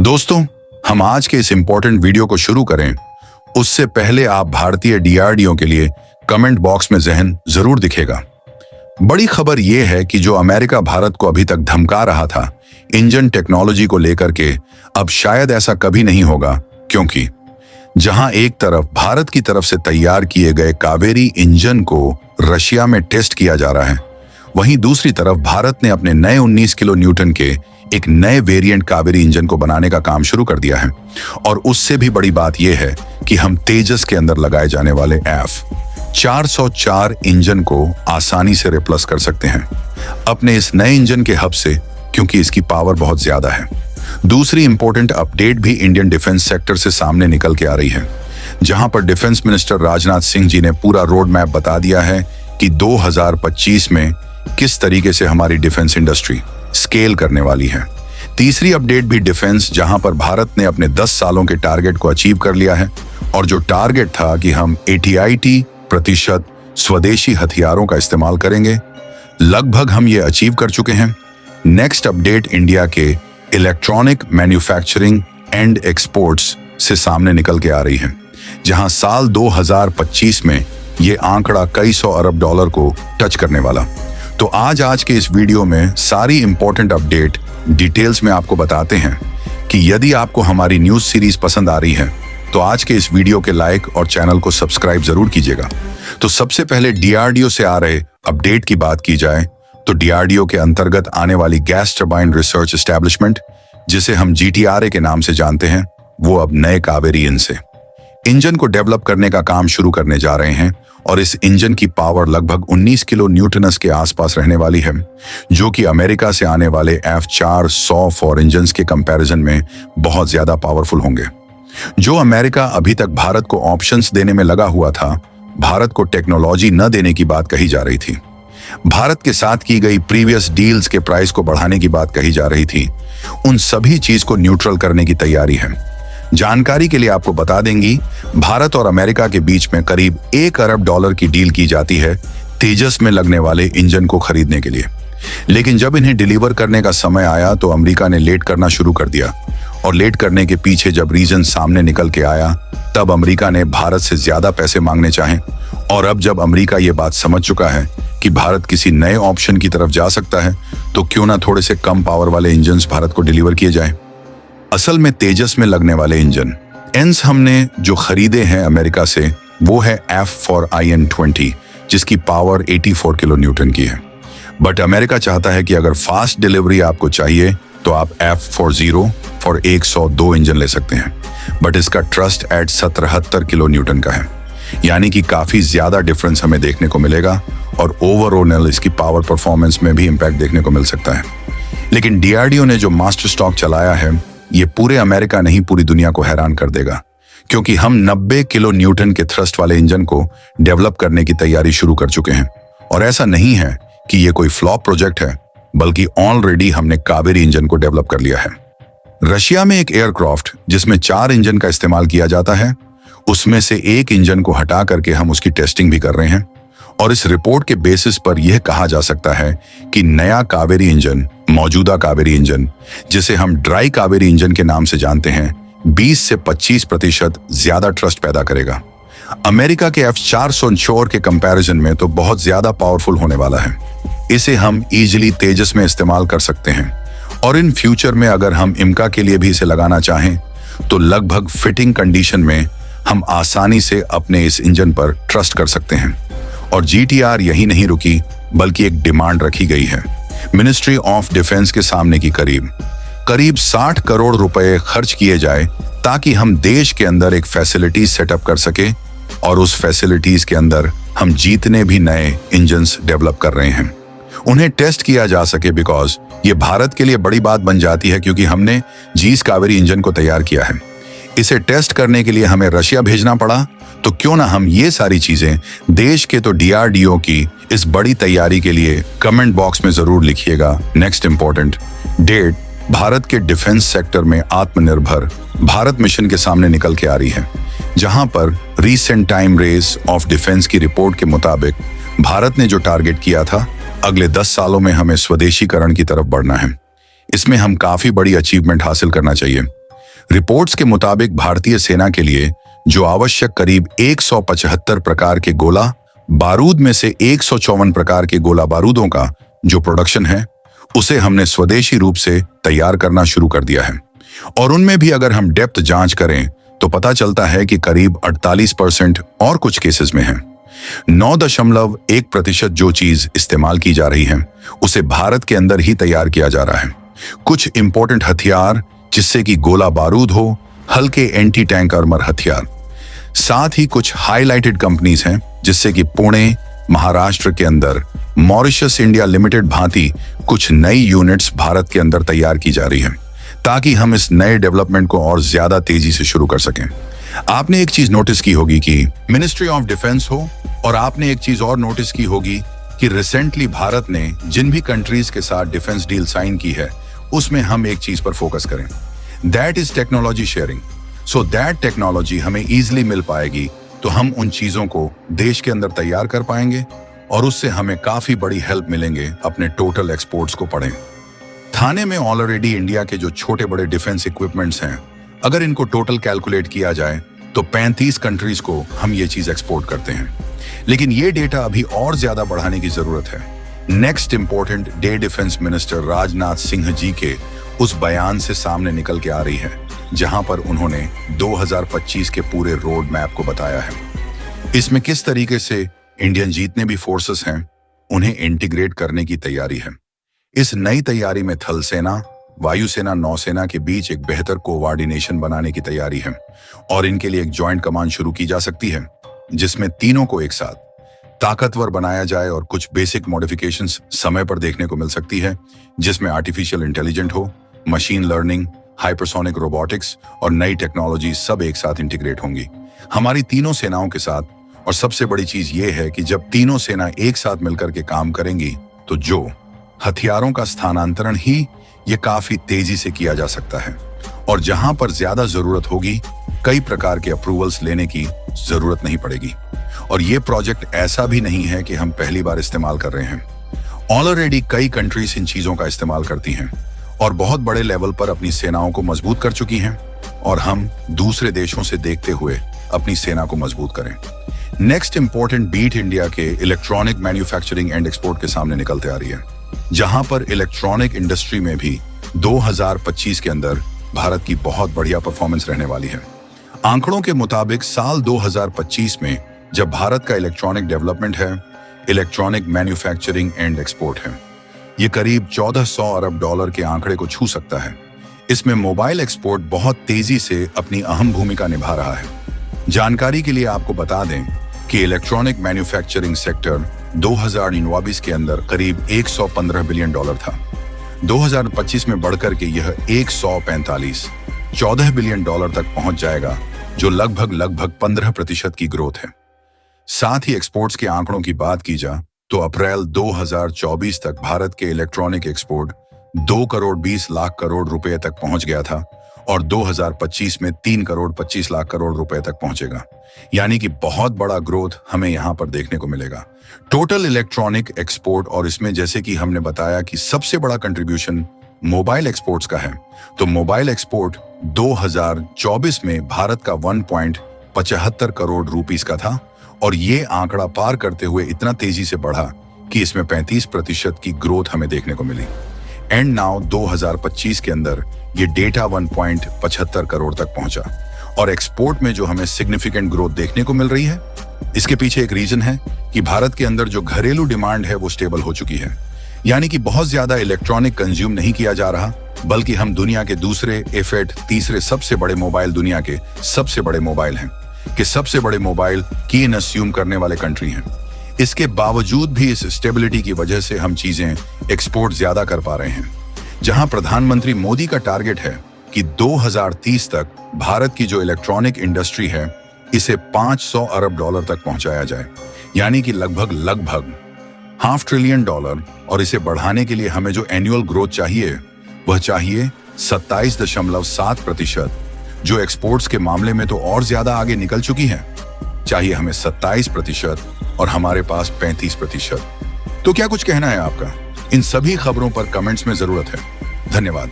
दोस्तों, हम आज के इस इंपॉर्टेंट वीडियो को शुरू करें उससे पहले आप भारतीय डीआरडीओ के लिए कमेंट बॉक्स में जहन जरूर दिखेगा। बड़ी खबर यह है कि जो अमेरिका भारत को अभी तक धमका रहा था इंजन टेक्नोलॉजी को लेकर के, अब शायद ऐसा कभी नहीं होगा, क्योंकि जहां एक तरफ भारत की तरफ से तैयार किए गए कावेरी इंजन को रशिया में टेस्ट किया जा रहा है, वहीं दूसरी तरफ भारत ने अपने नए 19 किलो न्यूटन के एक नए वेरिएंट कावेरी इंजन को बनाने का काम शुरू कर दिया है। और उससे भी बड़ी बात यह है कि हम तेजस के अंदर लगाए जाने वाले F404 इंजन को आसानी से रिप्लेस कर सकते हैं अपने इस नए इंजन के हब से, क्योंकि इसकी पावर बहुत ज्यादा है। दूसरी इंपॉर्टेंट अपडेट भी इंडियन डिफेंस सेक्टर से सामने निकल के आ रही है, जहां पर डिफेंस मिनिस्टर राजनाथ सिंह जी ने पूरा रोड मैप बता दिया है कि 2025 में किस तरीके से हमारी डिफेंस इंडस्ट्री स्केल करने वाली है। तीसरी अपडेट भी डिफेंस, जहां पर भारत ने अपने 10 सालों के टारगेट को अचीव कर लिया है, और जो टारगेट था कि हम 80% स्वदेशी हथियारों का इस्तेमाल करेंगे, लगभग हम ये अचीव कर चुके हैं। नेक्स्ट अपडेट इंडिया के इलेक्ट्रॉनिक मैन्युफैक्चरिंग एंड एक्सपोर्ट्स से सामने निकल के आ रही है, जहां साल 2025 में ये आंकड़ा कई सौ अरब डॉलर को टच करने वाला। तो आज के इस वीडियो में सारी इंपॉर्टेंट अपडेट डिटेल्स में आपको बताते हैं कि यदि आपको हमारी न्यूज सीरीज पसंद आ रही है तो आज के इस वीडियो के लाइक और चैनल को सब्सक्राइब जरूर कीजिएगा। तो सबसे पहले डीआरडीओ से आ रहे अपडेट की बात की जाए तो डीआरडीओ के अंतर्गत आने वाली गैस टरबाइन रिसर्च एस्टेब्लिशमेंट, जिसे हम GTRA के नाम से जानते हैं, वो अब नए कावेरी इंजन को डेवलप करने का काम शुरू करने जा रहे हैं। और इस इंजन की पावर लगभग 19 किलो न्यूटनस के आसपास रहने वाली है, जो कि अमेरिका से आने वाले F404 इंजन के कंपैरिजन में बहुत ज्यादा पावरफुल होंगे। जो अमेरिका अभी तक भारत को ऑप्शंस देने में लगा हुआ था, भारत को टेक्नोलॉजी न देने की बात कही जा रही थी, भारत के साथ की गई प्रीवियस डील्स के प्राइस को बढ़ाने की बात कही जा रही थी, उन सभी चीज को न्यूट्रल करने की तैयारी है। जानकारी के लिए आपको बता देंगी, भारत और अमेरिका के बीच में करीब 1 अरब डॉलर की डील की जाती है तेजस में लगने वाले इंजन को खरीदने के लिए। लेकिन जब इन्हें डिलीवर करने का समय आया तो अमेरिका ने लेट करना शुरू कर दिया, और लेट करने के पीछे जब रीजन सामने निकल के आया, तब अमेरिका ने भारत से ज्यादा पैसे मांगने चाहे। और अब जब अमेरिका ये बात समझ चुका है कि भारत किसी नए ऑप्शन की तरफ जा सकता है, तो क्यों ना थोड़े से कम पावर वाले इंजन भारत को डिलीवर किए जाए। असल में तेजस में लगने वाले इंजन हमने जो खरीदे हैं अमेरिका से, वो है F4IN20, जिसकी पावर 84 किलो न्यूटन की है। बट अमेरिका चाहता है कि अगर फास्ट डिलीवरी आपको चाहिए तो आप F40 और 102 इंजन ले सकते हैं, बट इसका ट्रस्ट एट 77 किलो न्यूटन का है, यानी कि काफी ज्यादा डिफरेंस हमें देखने को मिलेगा, और ओवरऑल इसकी पावर परफॉर्मेंस में भी इंपैक्ट देखने को मिल सकता है। लेकिन डीआरडीओ ने जो मास्टर स्टॉक चलाया है, ये पूरे अमेरिका नहीं पूरी दुनिया को हैरान कर देगा, क्योंकि हम 90 किलो न्यूटन के थ्रस्ट वाले इंजन को डेवलप करने की तैयारी शुरू कर चुके हैं। और ऐसा नहीं है कि ये कोई फ्लॉप प्रोजेक्ट है, बल्कि ऑलरेडी हमने कावेरी इंजन को डेवलप कर लिया है। रशिया में एक एयरक्राफ्ट जिसमें 4 इंजन का इस्तेमाल किया जाता है, उसमें से एक इंजन को हटा करके हम उसकी टेस्टिंग भी कर रहे हैं। और इस रिपोर्ट के बेसिस पर यह कहा जा सकता है कि नया कावेरी इंजन, मौजूदा कावेरी इंजन, जिसे हम ड्राई कावेरी इंजन के नाम से जानते हैं, 20 से 25% ज्यादा ट्रस्ट पैदा करेगा। अमेरिका के F404 के कंपैरिजन में तो बहुत ज्यादा पावरफुल होने वाला है। इसे हम इजीली तेजस में इस्तेमाल कर सकते हैं, और इन फ्यूचर में अगर हम इमका के लिए भी इसे लगाना चाहें तो लगभग फिटिंग कंडीशन में हम आसानी से अपने इस इंजन पर ट्रस्ट कर सकते हैं। और GTR यही नहीं रुकी, बल्कि एक डिमांड रखी गई है मिनिस्ट्री ऑफ डिफेंस के सामने की करीब 60 करोड़ रुपए खर्च किए जाए, ताकि हम देश के अंदर एक फैसिलिटी सेटअप कर सके, और उस फैसिलिटीज के अंदर हम जितने भी नए इंजन्स डेवलप कर रहे हैं उन्हें टेस्ट किया जा सके। बिकॉज ये भारत के लिए बड़ी बात बन जाती है, क्योंकि हमने जीस कावेरी इंजन को तैयार किया है। इसे टेस्ट करने के लिए हमें रशिया भेजना पड़ा, तो क्यों ना हम ये सारी चीजें देश के तो डीआरडीओ की इस बड़ी तैयारी के लिए कमेंट बॉक्स में जरूर लिखिएगा। नेक्स्ट इंपॉर्टेंट डेट भारत के डिफेंस सेक्टर में आत्मनिर्भर भारत मिशन के सामने निकल के आ रही है, जहां पर recent time race of defence की रिपोर्ट के मुताबिक भारत ने जो टारगेट किया था, अगले 10 सालों में हमें स्वदेशीकरण की तरफ बढ़ना है। इसमें हम काफी बड़ी अचीवमेंट हासिल करना चाहिए। रिपोर्ट्स के मुताबिक भारतीय सेना के लिए जो आवश्यक करीब 175 प्रकार के गोला बारूद में से 154 प्रकार के गोला बारूदों का जो प्रोडक्शन है उसे हमने स्वदेशी रूप से तैयार करना शुरू कर दिया है। और उनमें भी अगर हम डेप्थ जांच करें तो पता चलता है कि करीब 48% और कुछ केसेस में है। 9.1% जो चीज इस्तेमाल की जा रही है उसे भारत के अंदर ही तैयार किया जा रहा है। कुछ इंपॉर्टेंट हथियार जिससे कि गोला बारूद हो, हल्के एंटी टैंक आर्मर हथियार, साथ ही कुछ हाईलाइटेड कंपनीज हैं जिससे कि पुणे महाराष्ट्र के अंदर मॉरिशस इंडिया लिमिटेड भांति कुछ नई यूनिट्स भारत के अंदर तैयार की जा रही है ताकि हम इस नए डेवलपमेंट को और ज्यादा तेजी से शुरू कर सकें। आपने एक चीज नोटिस की होगी कि मिनिस्ट्री ऑफ डिफेंस हो, और आपने एक चीज और नोटिस की होगी कि रिसेंटली भारत ने जिन भी कंट्रीज के साथ डिफेंस डील साइन की है उसमें हम एक चीज पर फोकस करें, that is technology sharing. So that technology हमें इजीली मिल पाएगी तो हम उन चीजों को देश के अंदर तैयार कर पाएंगे और उससे हमें काफी बड़ी हेल्प मिलेंगे अपने टोटल एक्सपोर्ट्स को पढ़ें। थाने में ऑलरेडी इंडिया के जो छोटे बड़े डिफेंस इक्विपमेंट्स हैं, अगर इनको टोटल कैलकुलेट किया जाए तो 35 कंट्रीज को हम ये चीज एक्सपोर्ट करते हैं। लेकिन ये डेटा अभी और ज्यादा बढ़ाने की जरूरत है। Next important day defence minister Rajnath Singh ji के उस बयान से सामने निकल के आ रही है जहां पर उन्होंने 2025 के पूरे रोड मैप को बताया है। इसमें किस तरीके से इंडियन जितने भी फोर्सेस हैं उन्हें इंटीग्रेट करने की तैयारी है। इस नई तैयारी में थल सेना, वायुसेना, नौसेना के बीच एक बेहतर कोऑर्डिनेशन बनाने की तैयारी है और इनके लिए एक जॉइंट कमांड शुरू की जा सकती है जिसमें तीनों को एक साथ ताकतवर बनाया जाए और कुछ बेसिक मॉडिफिकेशंस समय पर देखने को मिल सकती है जिसमें आर्टिफिशियल इंटेलिजेंट हो, मशीन लर्निंग, हाइपरसोनिक रोबोटिक्स और नई टेक्नोलॉजी सब एक साथ इंटीग्रेट होंगी हमारी तीनों सेनाओं के साथ। और सबसे बड़ी चीज ये है कि जब तीनों सेना एक साथ मिलकर के काम करेंगी तो जो हथियारों का स्थानांतरण ही ये काफी तेजी से किया जा सकता है और जहां पर ज्यादा जरूरत होगी कई प्रकार के अप्रूवल्स लेने की जरूरत नहीं पड़ेगी। और ये प्रोजेक्ट ऐसा भी नहीं है कि हम पहली बार इस्तेमाल कर रहे हैं। ऑलरेडी कई कंट्रीज इन चीजों का इस्तेमाल करती हैं और बहुत बड़े लेवल पर अपनी सेनाओं को मजबूत कर चुकी हैं और हम दूसरे देशों से देखते हुए अपनी सेना को मजबूत करें। नेक्स्ट इंपॉर्टेंट बीट इंडिया के इलेक्ट्रॉनिक मैन्युफैक्चरिंग एंड एक्सपोर्ट के सामने निकलते आ रही है जहां पर इलेक्ट्रॉनिक इंडस्ट्री में भी 2025 के अंदर भारत की बहुत बढ़िया परफॉर्मेंस रहने वाली है। आंकड़ों के मुताबिक साल 2025 में जब भारत का इलेक्ट्रॉनिक डेवलपमेंट है, इलेक्ट्रॉनिक मैन्युफैक्चरिंग एंड एक्सपोर्ट है, ये करीब 1400 अरब डॉलर के आंकड़े को छू सकता है। इसमें मोबाइल एक्सपोर्ट बहुत तेजी से अपनी अहम भूमिका निभा रहा है। जानकारी के लिए आपको बता दें कि इलेक्ट्रॉनिक मैन्युफैक्चरिंग सेक्टर 2029 के अंदर करीब 115 बिलियन डॉलर था। 2025 में बढ़कर के यह 14 बिलियन डॉलर तक पहुंच जाएगा जो लगभग 15% की ग्रोथ है। साथ ही एक्सपोर्ट्स के आंकड़ों की बात की जा तो अप्रैल 2024 तक भारत के इलेक्ट्रॉनिक एक्सपोर्ट 2 करोड़ 20 लाख करोड़ रुपए तक पहुंच गया था और 2025 में 3 करोड़ 25 लाख करोड़ रुपए तक पहुंचेगा। यानी कि बहुत बड़ा ग्रोथ हमें यहां पर देखने को मिलेगा। टोटल इलेक्ट्रॉनिक एक्सपोर्ट, और इसमें जैसे कि हमने बताया कि सबसे बड़ा कंट्रीब्यूशन मोबाइल एक्सपोर्ट्स का है, तो मोबाइल एक्सपोर्ट 2024 में भारत का 1.75 करोड़ रुपीस का था और ये आंकड़ा पार करते हुए इतना तेजी से बढ़ा कि इसमें 35% की ग्रोथ हमें देखने को मिली। एंड नाउ 2025 के अंदर ये डेटा 1.75 करोड़ तक पहुंचा और एक्सपोर्ट में जो हमें सिग्निफिकेंट ग्रोथ देखने को मिल रही है, इसके पीछे एक रीजन है कि भारत के अंदर जो घरेलू डिमांड है वो स्टेबल हो चुकी है। यानी कि बहुत ज्यादा इलेक्ट्रॉनिक कंज्यूम नहीं किया जा रहा, बल्कि हम दुनिया के दूसरे एफेट तीसरे सबसे बड़े मोबाइल, दुनिया के सबसे बड़े मोबाइल हैं कि सबसे बड़े मोबाइल की इन अस्यूम करने वाले कंट्री हैं। इसके बावजूद भी इस स्टेबिलिटी की वजह से हम चीजें एक्सपोर्ट ज्यादा कर पा रहे हैं। जहां प्रधानमंत्री मोदी का टारगेट है कि 2030 तक भारत की जो इलेक्ट्रॉनिक इंडस्ट्री है इसे 500 अरब डॉलर तक पहुंचाया जाए, यानी कि लगभग $500 बिलियन। और इसे बढ़ाने के लिए हमें जो एनुअल ग्रोथ चाहिए वह चाहिए 27.7%, जो एक्सपोर्ट्स के मामले में तो और ज्यादा आगे निकल चुकी है। चाहिए हमें 27% और हमारे पास 35%। तो क्या कुछ कहना है आपका? इन सभी खबरों पर कमेंट्स में जरूरत है। धन्यवाद।